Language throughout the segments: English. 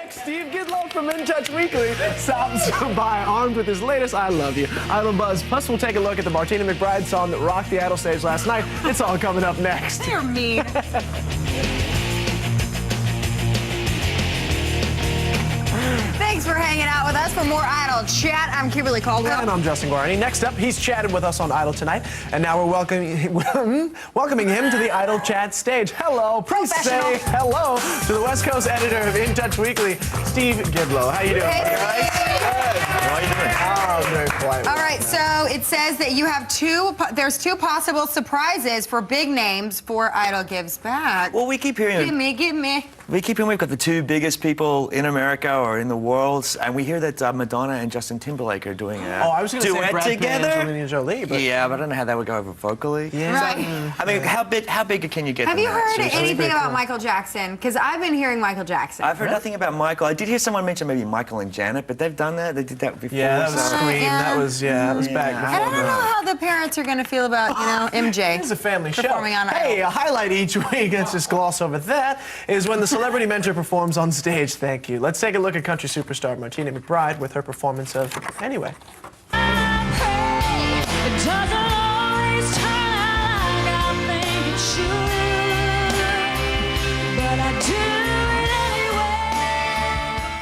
Next, Steve Gidlow from InTouch Weekly stops by armed with his latest I Love You Idol buzz. Plus, we'll take a look at the Martina McBride song that rocked the Idol stage last night. It's all coming up next. You're mean. Thanks for hanging out with us for more Idol Chat. I'm Kimberly Caldwell. And I'm Justin Guarini. Next up, he's chatted with us on Idol tonight, and now we're welcoming him to the Idol Chat stage. Hello, please say hello to the West Coast editor of InTouch Weekly, Steve Gidlow. How you doing? Hey, guys? Good. How are you doing? Oh, very quiet. All right, so it says that you have there's two possible surprises for big names for Idol Gives Back. Well, we keep hearing... Give me. We keep hearing we've got the two biggest people in America or in the world, and we hear that Madonna and Justin Timberlake are doing a I was going to say duet Brad together. Pitt and Angelina Jolie, but... Yeah, but I don't know how that would go over vocally. Yeah. Right. I mean, how big can you get? Have you heard Seriously? anything about Michael Jackson? Because I've been hearing Michael Jackson. I've heard nothing about Michael. I did hear someone mention maybe Michael and Janet, but they've done that. They did that before. Yeah, that was so- Scream. That was back before. And I don't know how the parents are going to feel about, MJ. It's a family show. Performing on Idol. Hey, a highlight each week, let's just gloss over that, is when the celebrity mentor performs on stage. Thank you. Let's take a look at country superstar Martina McBride with her performance of Anyway.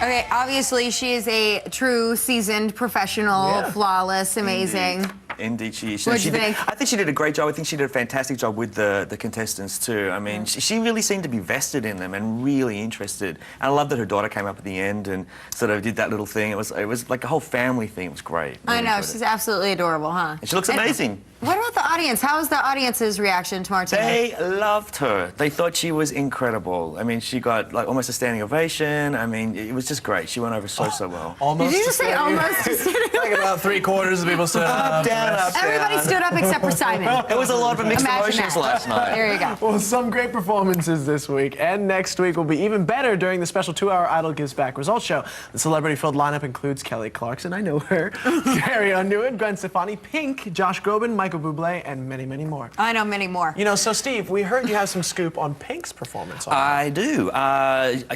Okay, obviously she is a true seasoned professional, flawless, amazing. Indeed, she is. What'd you think? I think she did a great job. I think she did a fantastic job with the contestants too. I mean, she really seemed to be vested in them and really interested. And I love that her daughter came up at the end and sort of did that little thing. It was like a whole family thing. It was great. I know, she's absolutely adorable, huh? And she looks amazing. What about the audience? How was the audience's reaction to Martina? They loved her. They thought she was incredible. I mean, she got like almost a standing ovation. I mean, it was just great. She went over so well. Almost. Did you just say almost? Like about 3/4 of the people stood up. Down, up, down. Everybody stood up except for Simon. It was a lot of mixed Imagine emotions that. last night. There you go. Well, some great performances this week, and next week will be even better during the special 2-hour Idol Gives Back results show. The celebrity-filled lineup includes Kelly Clarkson, I know her, Carrie Underwood, Gwen Stefani, Pink, Josh Groban, Michael Bublé, and many, many more. I know many more. So Steve, we heard you have some scoop on Pink's performance. I do.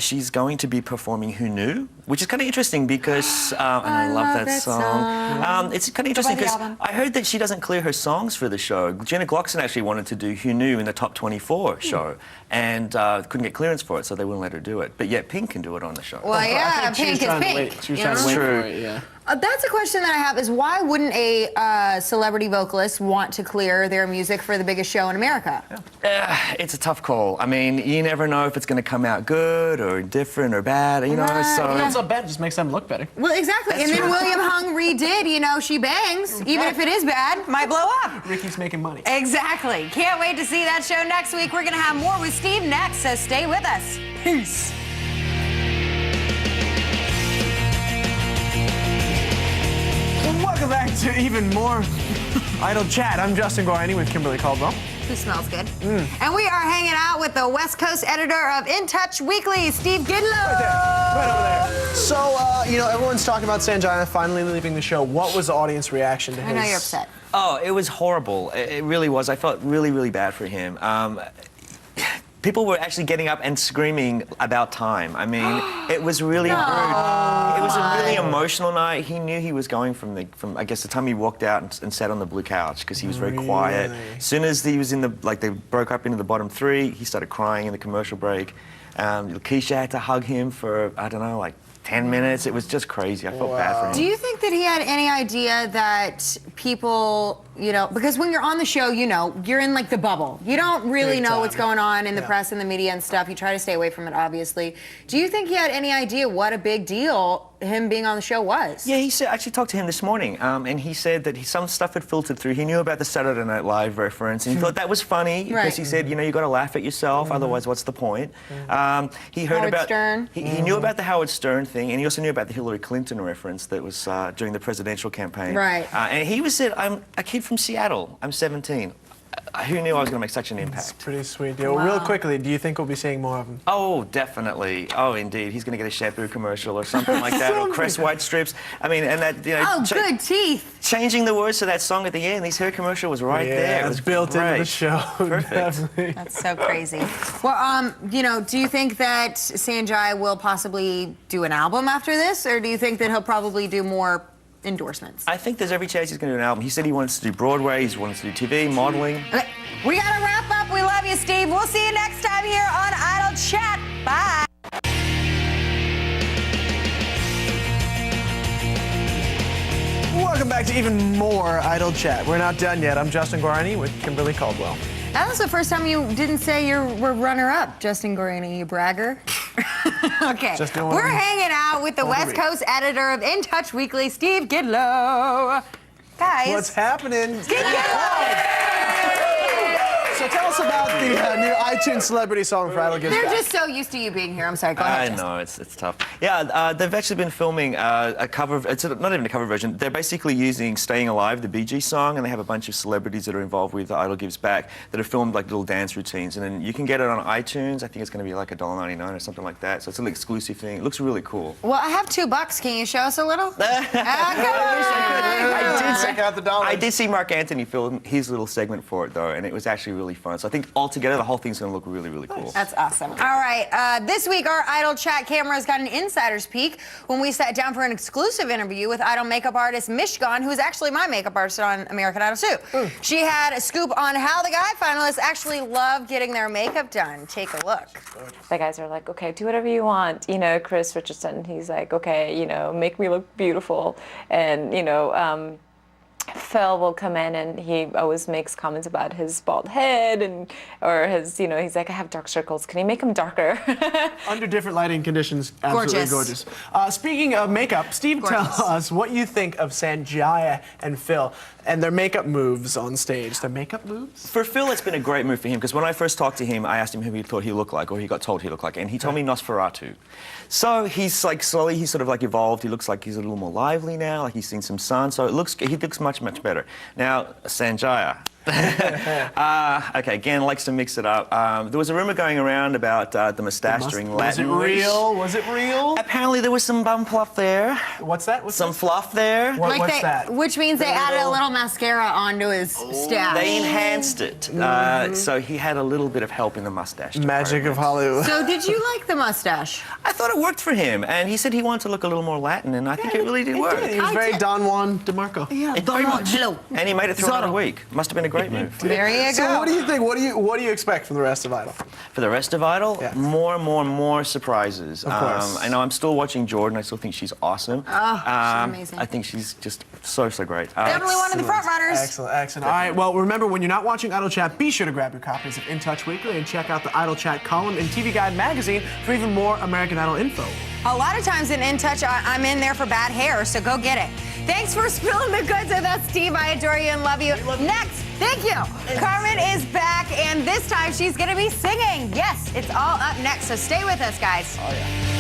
She's going to be performing Who Knew, which is kind of interesting because, and I love that song. It's kind of interesting because I heard that she doesn't clear her songs for the show. Gina Glockson actually wanted to do Who Knew in the Top 24 show and couldn't get clearance for it, so they wouldn't let her do it. But yet Pink can do it on the show. Well, yeah, Pink is Pink. She was trying to wait for it, yeah. That's a question that I have, is why wouldn't a celebrity vocalist want to clear their music for the biggest show in America? It's a tough call. I mean, you never know if it's going to come out good or different or bad, so... If it's not bad, it just makes them look better. Well, exactly. That's and then true. William Hung redid, She Bangs, even if it is bad, might blow up. Ricky's making money. Exactly. Can't wait to see that show next week. We're going to have more with Steve next, so stay with us. Peace. Welcome back to even more Idol Chat. I'm Justin Guarini with Kimberly Caldwell. Who smells good. And we are hanging out with the West Coast editor of InTouch Weekly, Steve Gidlow. Right over there. So, everyone's talking about Sanjana finally leaving the show. What was the audience reaction to his... I know you're upset. Oh, it was horrible. It really was. I felt really, really bad for him. People were actually getting up and screaming about time. I mean, it was really rude. It was a really emotional night. He knew he was going from I guess the time he walked out and sat on the blue couch because he was very quiet. As soon as he was in they broke up into the bottom three, he started crying in the commercial break. Keisha had to hug him for, I don't know, like 10 minutes. It was just crazy. I felt bad for him. Do you think that he had any idea that people, because when you're on the show, you're in like the bubble. You don't really know what's going on in the press and the media and stuff. You try to stay away from it, obviously. Do you think he had any idea what a big deal him being on the show was? Yeah, I actually talked to him this morning, and he said that some stuff had filtered through. He knew about the Saturday Night Live reference, and he thought that was funny because he said, you got to laugh at yourself, otherwise, what's the point? He heard Howard about Stern. He knew about the Howard Stern thing, and he also knew about the Hillary Clinton reference that was during the presidential campaign. Right. And he said, "I'm a kid from Seattle. I'm 17. who knew I was going to make such an impact? It's pretty sweet deal. Real quickly, do you think we'll be seeing more of him? Oh, definitely. Oh, indeed. He's going to get a shampoo commercial or something like that, or Crest White strips. I mean, and that, you know... Oh, good teeth. Changing the words to that song at the end, his hair commercial was right there. It was built into the show. Perfect. Definitely. That's so crazy. Well, you know, do you think that Sanjay will possibly do an album after this, or do you think that he'll probably do more endorsements? I think there's every chance he's going to do an album. He said he wants to do Broadway, he wants to do TV, modeling. Okay, we gotta wrap up. We love you, Steve. We'll see you next time here on Idol Chat. Bye. Welcome back to even more Idol Chat. We're not done yet. I'm Justin Guarini with Kimberly Caldwell. That was the first time you didn't say you were runner-up, Justin Guarini, you bragger. Okay, we're hanging out with the West Coast editor of In Touch Weekly, Steve Gidlow. Guys. What's happening? Steve Gidlow! So tell us about the new iTunes celebrity song for Idol Gives They're Back. just so used to you being here. I'm sorry, go ahead. I know, it's tough. Yeah, they've actually been filming a cover, it's not even a cover version, they're basically using Staying Alive, the Bee Gees song, and they have a bunch of celebrities that are involved with Idol Gives Back that have filmed like little dance routines, and then you can get it on iTunes. I think it's going to be like $1.99 or something like that, so it's an exclusive thing. It looks really cool. Well, I have $2. Can you show us a little? I did see Mark Anthony film his little segment for it, though, and it was actually really fun. So I think altogether, the whole thing's going to look really, really cool. That's awesome. All right, this week our Idol Chat cameras got an insider's peek when we sat down for an exclusive interview with Idol makeup artist Mishgan, who's actually my makeup artist on American Idol too. She had a scoop on how the guy finalists actually love getting their makeup done. Take a look. The guys are like, okay, do whatever you want. You know, Chris Richardson, he's like, okay, you know, make me look beautiful. And, you know, Phil will come in and he always makes comments about his bald head or his, you know, he's like, I have dark circles. Can you make them darker? Under different lighting conditions, absolutely gorgeous. Speaking of makeup, Steve, tell us what you think of Sanjaya and Phil and their makeup moves on stage. Their makeup moves? For Phil, it's been a great move for him because when I first talked to him, I asked him who he thought he looked like, or he got told he looked like, and he told me Nosferatu. So he's like slowly, he's sort of like evolved. He looks like he's a little more lively now, like he's seen some sun. So he looks much, much better. Now, Sanjaya. Okay, again, likes to mix it up. There was a rumor going around about the mustache during Latin. Was it real? Was it real? Apparently there was some bum fluff there. What's that? Some fluff there. What's that? Which means they added a little mascara onto his stash. They enhanced it. So he had a little bit of help in the mustache. Magic of Hollywood. So did you like the mustache? I thought it worked for him, and he said he wanted to look a little more Latin, and I think it really did work. He was very Don Juan DeMarco. Yeah, Very much. And he made it through another week. Must have been a great move. There you go. So what do you think? What do you expect from the rest of Idol? For the rest of Idol, more surprises. Of course. I know I'm still watching Jordan. I still think she's awesome. Oh, she's amazing. I think she's just so great. Definitely one of the front runners. Excellent. All right, well, remember, when you're not watching Idol Chat, be sure to grab your copies of In Touch Weekly and check out the Idol Chat column in TV Guide magazine for even more American Idol info. A lot of times in Touch, I'm in there for bad hair, so go get it. Thanks for spilling the goods with us, Steve. I adore you and love you. Next, thank you. Carmen is back, and this time she's going to be singing. Yes, it's all up next, so stay with us, guys. Oh, yeah.